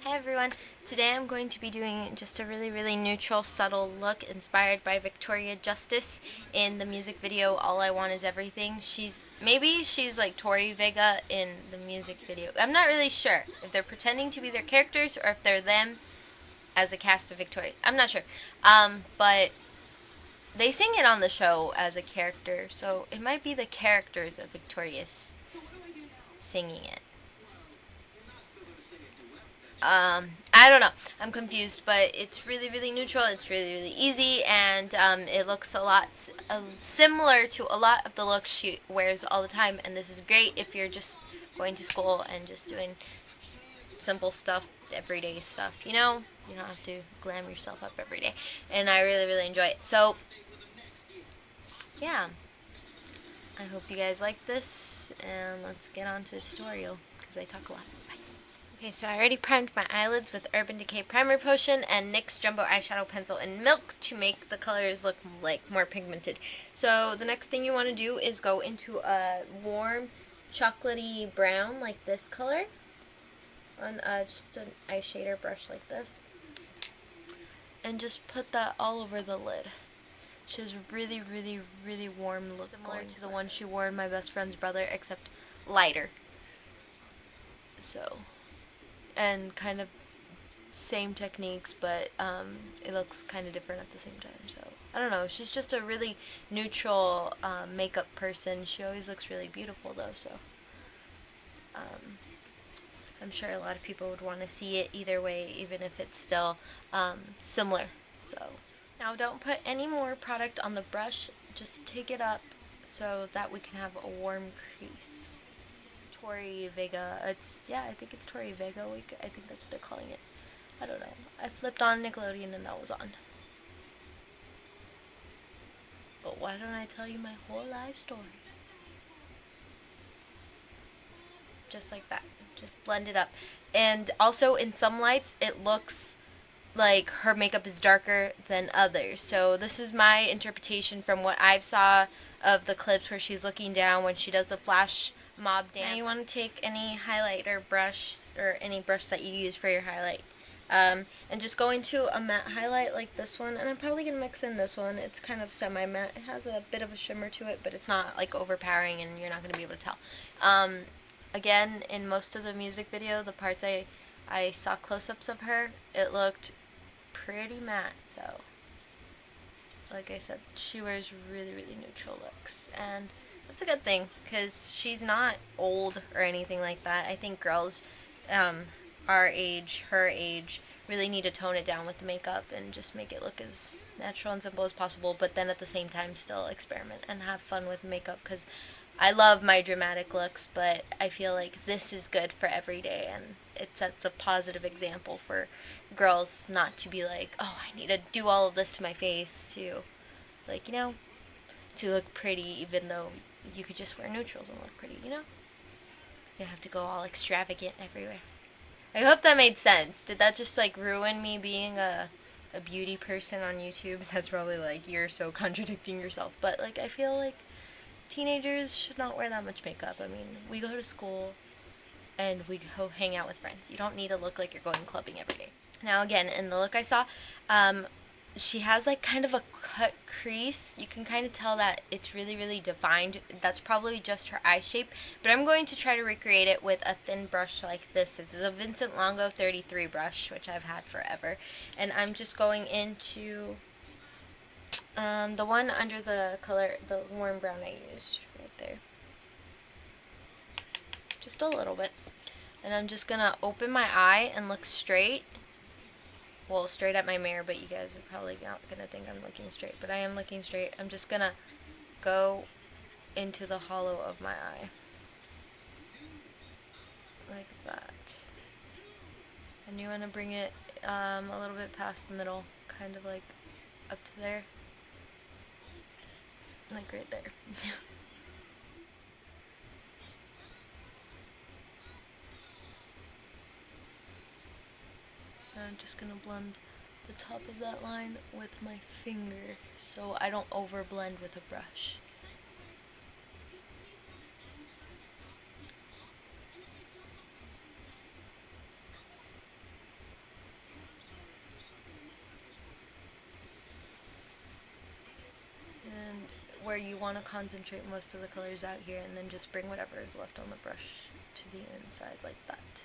Hi everyone, today I'm going to be doing just a really neutral, subtle look inspired by Victoria Justice in the music video All I Want Is Everything. Maybe she's like Tori Vega in the music video. I'm not really sure if they're pretending to be their characters or if they're them as a cast of Victoria. I'm not sure. But they sing it on the show as a character, so it might be the characters of Victoria's singing it. I don't know. I'm confused, but it's really neutral. It's really easy, and it looks a lot similar to a lot of the looks she wears all the time. And this is great if you're just going to school and just doing simple stuff, everyday stuff. You know, you don't have to glam yourself up every day. And I really enjoy it. So, yeah. I hope you guys like this, and let's get on to the tutorial because I talk a lot. Bye. Okay, so I already primed my eyelids with Urban Decay Primer Potion and NYX Jumbo Eyeshadow Pencil in Milk to make the colors look like more pigmented. So the next thing you want to do is go into a warm chocolatey brown like this color on just an eyeshadow brush like this. And just put that all over the lid. She has really warm look, similar to the one she wore in My Best Friend's Brother, except lighter. So, and kind of same techniques, but it looks kind of different at the same time. So I don't know. She's just a really neutral makeup person. She always looks really beautiful though. So I'm sure a lot of people would want to see it either way, even if it's still similar. So now don't put any more product on the brush. Just take it up so that we can have a warm crease. It's Tori Vega. I think it's Tori Vega week. I think that's what they're calling it. I don't know. I flipped on Nickelodeon and that was on. But why don't I tell you my whole life story? Just like that. Just blend it up. And also in some lights it looks like her makeup is darker than others. So this is my interpretation from what I've saw of the clips where she's looking down when she does the flash mob dance. Now you want to take any highlighter brush or any brush that you use for your highlight. And just go into a matte highlight like this one, and I'm probably going to mix in this one. It's kind of semi-matte. It has a bit of a shimmer to it, but it's not like overpowering and you're not going to be able to tell. Again, in most of the music video, the parts I saw close-ups of her, it looked pretty matte. So, like I said, she wears really neutral looks, and that's a good thing because she's not old or anything like that. I think girls our age, her age, really need to tone it down with the makeup and just make it look as natural and simple as possible, but then at the same time still experiment and have fun with makeup, because I love my dramatic looks, but I feel like this is good for every day, and it sets a positive example for girls not to be like, oh, I need to do all of this to my face to, like, you know, to look pretty, even though you could just wear neutrals and look pretty, you know? You don't have to go all extravagant everywhere. I hope that made sense. Did that just like ruin me being a beauty person on YouTube? That's probably like, you're so contradicting yourself. But like, I feel like teenagers should not wear that much makeup. I mean, we go to school and we go hang out with friends. You don't need to look like you're going clubbing every day. Now again, in the look I saw, she has like kind of a cut crease. You can kind of tell that it's really defined. That's probably just her eye shape, but I'm going to try to recreate it with a thin brush like this. This is a Vincent Longo 33 brush, which I've had forever, and I'm just going into the one under the color, the warm brown I used right there, just a little bit, and I'm just gonna open my eye and look straight. Well, straight at my mirror, but you guys are probably not going to think I'm looking straight, but I am looking straight. I'm just going to go into the hollow of my eye. Like that. And you want to bring it a little bit past the middle, kind of like up to there. Like right there. And I'm just going to blend the top of that line with my finger so I don't overblend with a brush. where you want to concentrate most of the colors out here, and then just bring whatever is left on the brush to the inside like that.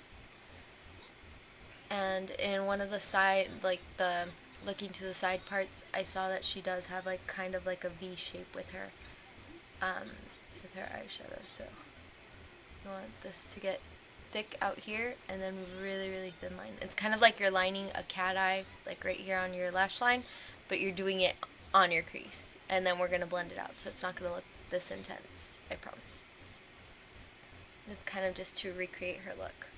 And in one of the side, like the looking to the side parts, I saw that she does have like kind of like a V shape with her eyeshadow. So you want this to get thick out here and then really, really thin line. It's kind of like you're lining a cat eye, like right here on your lash line, but you're doing it on your crease. And then we're going to blend it out, so it's not going to look this intense, I promise. This kind of just to recreate her look.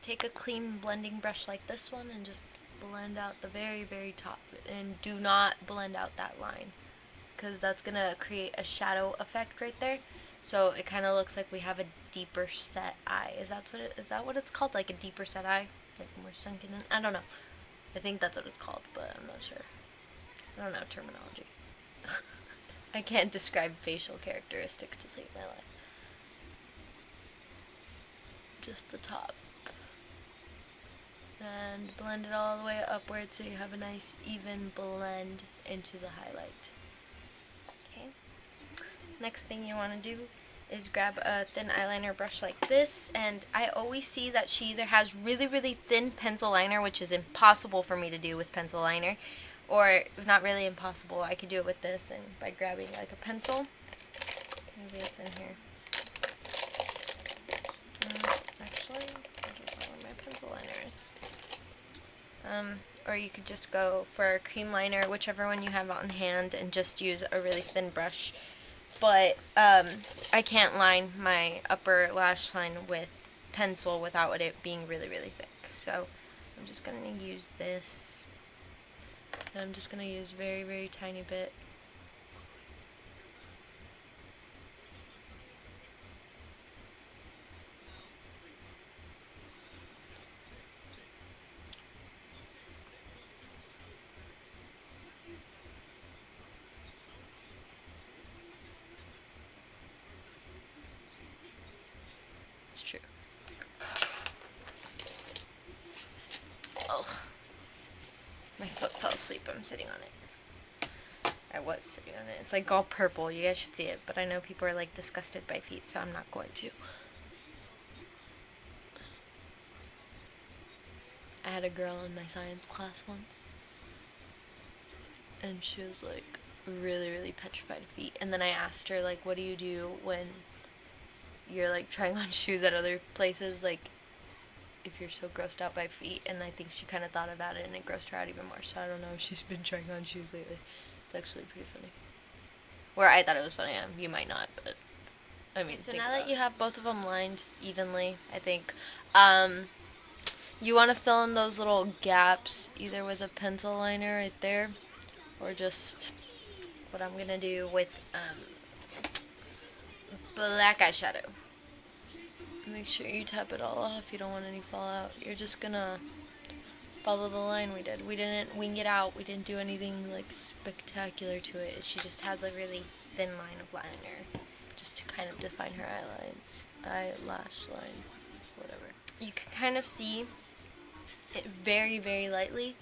Take a clean blending brush like this one and just blend out the very, very top. And do not blend out that line, because that's going to create a shadow effect right there. So it kind of looks like we have a deeper set eye. Is that what it's called? Like a deeper set eye? Like more sunken in? I don't know. I think that's what it's called, but I'm not sure. I don't know terminology. I can't describe facial characteristics to save my life. Just the top. And blend it all the way upward so you have a nice even blend into the highlight. Okay. Next thing you want to do is grab a thin eyeliner brush like this, and I always see that she either has really, really thin pencil liner, which is impossible for me to do with pencil liner, or if not really impossible, I could do it with this and by grabbing like a pencil. Maybe it's in here. Actually, I'll just find my pencil liners. Or you could just go for a cream liner, whichever one you have on hand, and just use a really thin brush. But I can't line my upper lash line with pencil without it being really, really thick. So I'm just going to use this. And I'm just going to use very, very tiny bit. It's true. Oh, my foot fell asleep. I'm sitting on it. I was sitting on it. It's like all purple. You guys should see it, but I know people are like disgusted by feet, so I'm not going to. I had a girl in my science class once, and she was like really, really petrified of feet. And then I asked her, like, what do you do when you're like trying on shoes at other places, like if you're so grossed out by feet? And I think she kind of thought about it and it grossed her out even more. So I don't know if she's been trying on shoes lately. It's actually pretty funny. Where I thought it was funny, you might not, but I mean. So now that you have both of them lined evenly, I think you want to fill in those little gaps either with a pencil liner right there, or just what I'm gonna do with black eyeshadow. Make sure you tap it all off. You don't want any fallout. You're just gonna follow the line we did. We didn't wing it out. We didn't do anything like spectacular to it. She just has a really thin line of liner just to kind of define her eyelash line, whatever. You can kind of see it very, very lightly,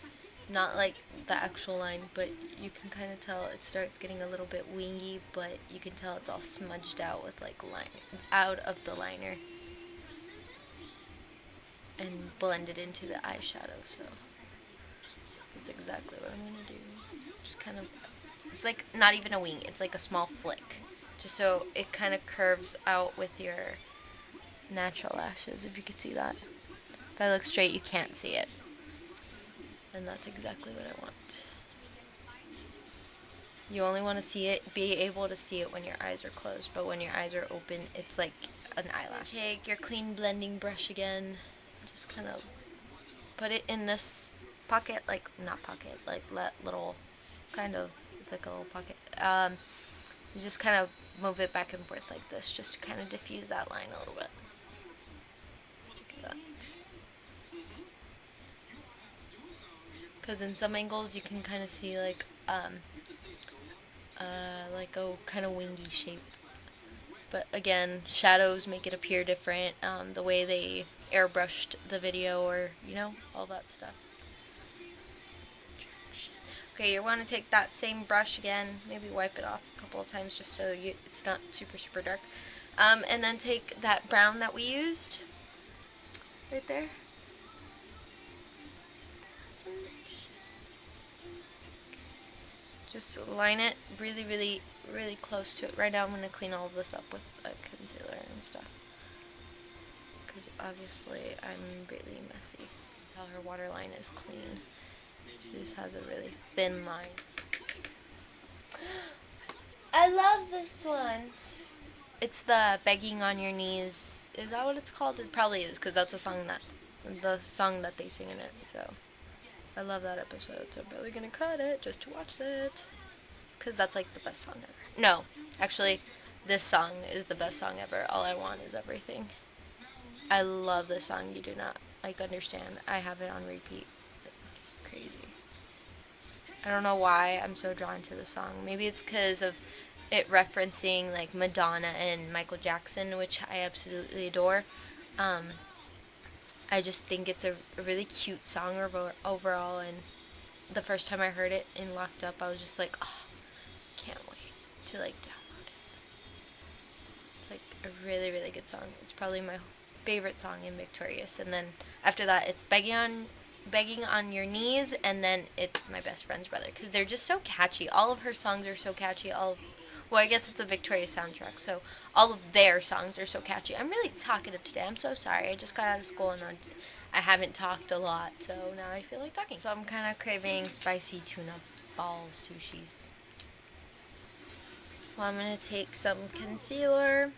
not like the actual line, but you can kind of tell it starts getting a little bit wingy, but you can tell it's all smudged out with like line out of the liner and blended into the eyeshadow. So that's exactly what I'm gonna do. Just kind of, it's like not even a wing, it's like a small flick, just so it kind of curves out with your natural lashes, if you could see that. If I look straight, you can't see it. And that's exactly what I want. You only want to see it, be able to see it when your eyes are closed, but when your eyes are open, it's like an eyelash. Take your clean blending brush again, just kind of put it in this pocket, like, not pocket, like little, kind of, it's like a little pocket. You just kind of move it back and forth like this, just to kind of diffuse that line a little bit. Look at that. Because in some angles you can kind of see like a kind of wingy shape. But again, shadows make it appear different. The way they airbrushed the video, or you know, all that stuff. Okay, you want to take that same brush again, maybe wipe it off a couple of times just so it's not super dark. And then take that brown that we used right there. Just line it really close to it. Right now I'm going to clean all of this up with a concealer and stuff, because obviously I'm really messy. You can tell her waterline is clean. She just has a really thin line. I love this one. It's the Begging on Your Knees. Is that what it's called? It probably is, because that's the song that they sing in it. So I love that episode, so I'm probably gonna cut it just to watch it, because that's like the best song ever. No, actually, this song is the best song ever. All I Want Is Everything. I love this song. You do not understand. I have it on repeat. Crazy. I don't know why I'm so drawn to the song. Maybe it's because of it referencing like Madonna and Michael Jackson, which I absolutely adore. I just think it's a really cute song overall, and the first time I heard it in Locked Up, I was just like, oh, can't wait to like download it. It's like a really good song. It's probably my favorite song in Victorious, and then after that it's Begging on Your Knees, and then it's My Best Friend's Brother, because they're just so catchy. All of her songs are so catchy. Well, I guess it's a Victorious soundtrack, so all of their songs are so catchy. I'm really talkative today. I'm so sorry. I just got out of school and I haven't talked a lot, so now I feel like talking. So I'm kind of craving spicy tuna ball sushis. Well, I'm going to take some concealer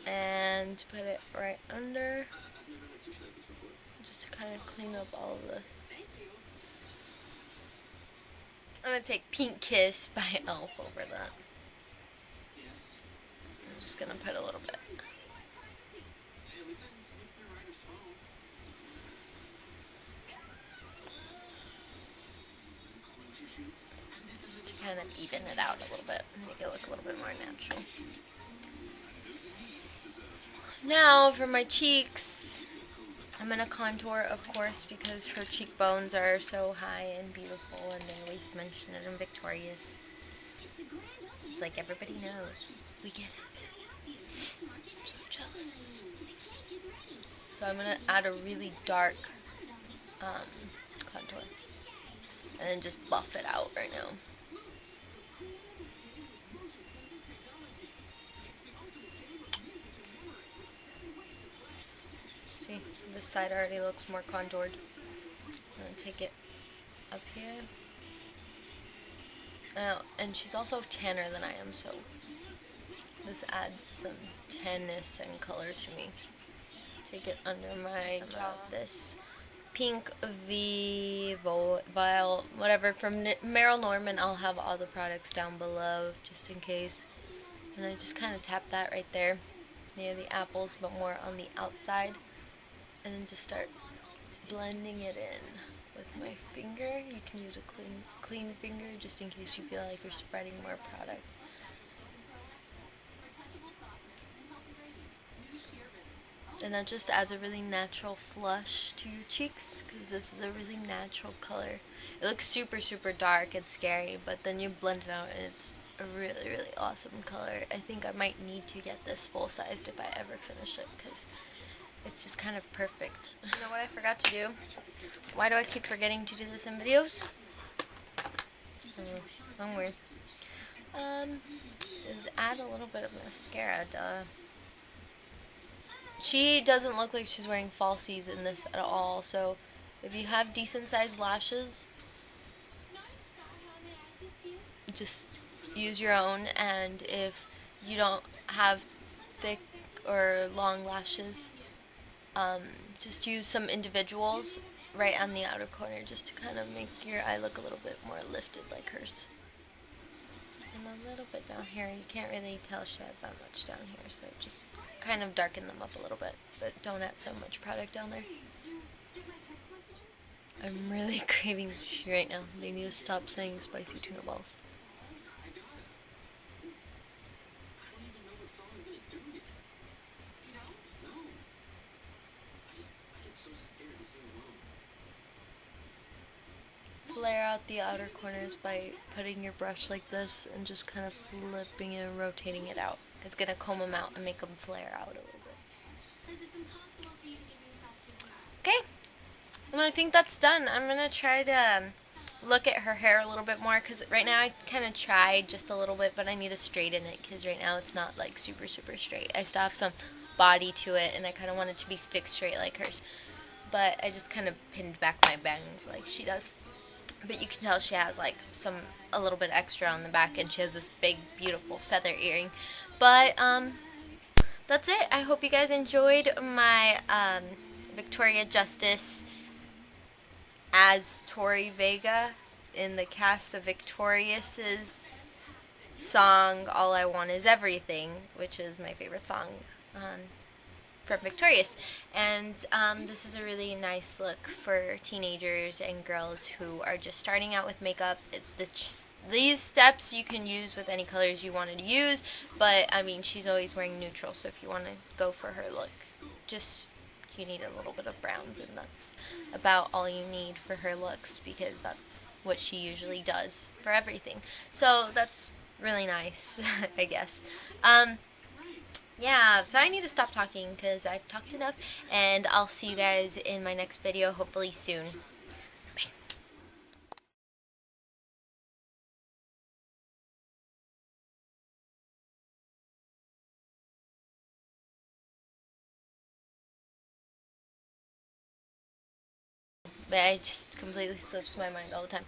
and put it right under, just to kind of clean up all of this. I'm going to take Pink Kiss by e.l.f. over that. I'm just going to put a little bit. Just to kind of even it out a little bit, make it look a little bit more natural. Now for my cheeks, I'm going to contour, of course, because her cheekbones are so high and beautiful, and they always mention it in Victorious. It's like everybody knows. We get it. I'm so jealous. So I'm going to add a really dark contour, and then just buff it out right now. See, this side already looks more contoured. I'm going to take it up here. And she's also tanner than I am, so this adds some tanness and color to me. Take it under my jaw. This pink vial, whatever, from Meryl Norman. I'll have all the products down below, just in case. And I just kind of tap that right there, near the apples, but more on the outside. And then just start blending it in with my finger. You can use a clean finger, just in case you feel like you're spreading more product. And that just adds a really natural flush to your cheeks, because this is a really natural color. It looks super dark and scary, but then you blend it out and it's a really awesome color. I think I might need to get this full-sized if I ever finish it, because it's just kind of perfect. You know what I forgot to do? Why do I keep forgetting to do this in videos? I'm weird. Is add a little bit of mascara, duh. She doesn't look like she's wearing falsies in this at all, so if you have decent sized lashes, just use your own, and if you don't have thick or long lashes, just use some individuals right on the outer corner, just to kind of make your eye look a little bit more lifted like hers. And a little bit down here. You can't really tell she has that much down here, so just kind of darken them up a little bit, but don't add so much product down there. I'm really craving sushi right now. They need to stop saying spicy tuna balls. out the outer corners by putting your brush like this and just kind of flipping it and rotating it out. It's going to comb them out and make them flare out a little bit. Okay, and I think that's done. I'm going to try to look at her hair a little bit more because right now I kind of tried just a little bit, but I need to straighten it because right now it's not like super straight. I still have some body to it and I kind of want it to be stick straight like hers, but I just kind of pinned back my bangs like she does. But you can tell she has like a little bit extra on the back, and she has this big beautiful feather earring. But that's it. I hope you guys enjoyed my Victoria Justice as Tori Vega in the cast of Victorious's song All I Want Is Everything, which is my favorite song from Victorious. And this is a really nice look for teenagers and girls who are just starting out with makeup. These steps you can use with any colors you wanted to use, but I mean, she's always wearing neutral, so if you want to go for her look, just you need a little bit of browns, and that's about all you need for her looks because that's what she usually does for everything. So that's really nice, I guess. Yeah, so I need to stop talking because I've talked enough, and I'll see you guys in my next video, hopefully soon. Bye. But I just completely slips my mind all the time.